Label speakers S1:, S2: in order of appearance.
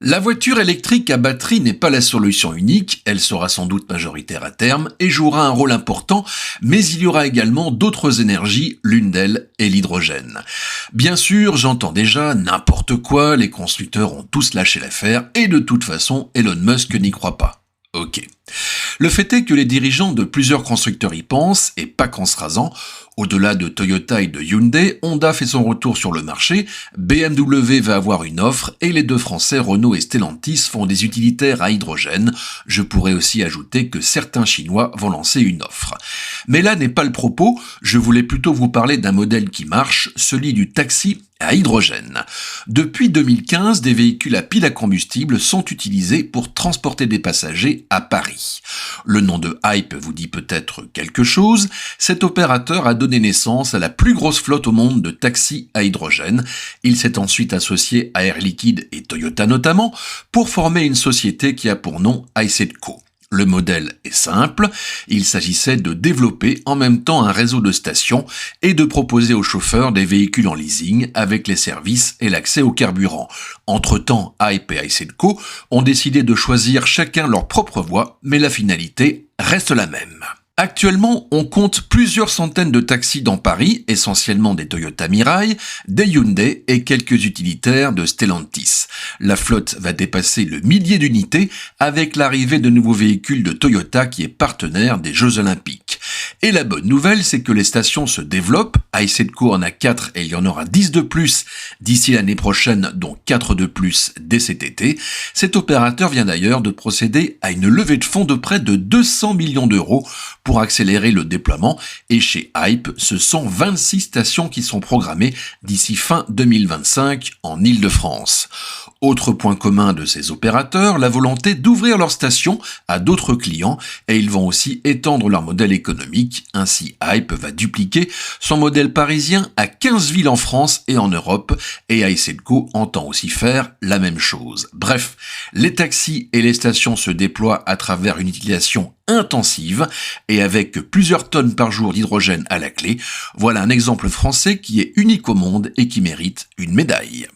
S1: La voiture électrique à batterie n'est pas la solution unique, elle sera sans doute majoritaire à terme et jouera un rôle important, mais il y aura également d'autres énergies, l'une d'elles est l'hydrogène. Bien sûr, j'entends déjà n'importe quoi, les constructeurs ont tous lâché l'affaire et de toute façon, Elon Musk n'y croit pas. Ok. Le fait est que les dirigeants de plusieurs constructeurs y pensent, et pas qu'en se rasant. Au-delà de Toyota et de Hyundai, Honda fait son retour sur le marché, BMW va avoir une offre, et les deux Français Renault et Stellantis font des utilitaires à hydrogène. Je pourrais aussi ajouter que certains Chinois vont lancer une offre. Mais là n'est pas le propos, je voulais plutôt vous parler d'un modèle qui marche, celui du taxi à hydrogène. Depuis 2015, des véhicules à pile à combustible sont utilisés pour transporter des passagers à Paris. Le nom de Hype vous dit peut-être quelque chose. Cet opérateur a donné naissance à la plus grosse flotte au monde de taxis à hydrogène. Il s'est ensuite associé à Air Liquide et Toyota notamment pour former une société qui a pour nom iCetco. Le modèle est simple, il s'agissait de développer en même temps un réseau de stations et de proposer aux chauffeurs des véhicules en leasing avec les services et l'accès au carburant. Entre-temps, Hype et iCetco ont décidé de choisir chacun leur propre voie, mais la finalité reste la même. Actuellement, on compte plusieurs centaines de taxis dans Paris, essentiellement des Toyota Mirai, des Hyundai et quelques utilitaires de Stellantis. La flotte va dépasser le millier d'unités avec l'arrivée de nouveaux véhicules de Toyota qui est partenaire des Jeux Olympiques. Et la bonne nouvelle, c'est que les stations se développent. iCetco en a 4 et il y en aura 10 de plus d'ici l'année prochaine, dont 4 de plus dès cet été. Cet opérateur vient d'ailleurs de procéder à une levée de fonds de près de 200 millions d'euros pour accélérer le déploiement. Et chez Hype, ce sont 26 stations qui sont programmées d'ici fin 2025 en Île-de-France. Autre point commun de ces opérateurs, la volonté d'ouvrir leurs stations à d'autres clients et ils vont aussi étendre leur modèle économique. Ainsi, Hype va dupliquer son modèle parisien à 15 villes en France et en Europe et iCetco entend aussi faire la même chose. Bref, les taxis et les stations se déploient à travers une utilisation intensive et avec plusieurs tonnes par jour d'hydrogène à la clé. Voilà un exemple français qui est unique au monde et qui mérite une médaille.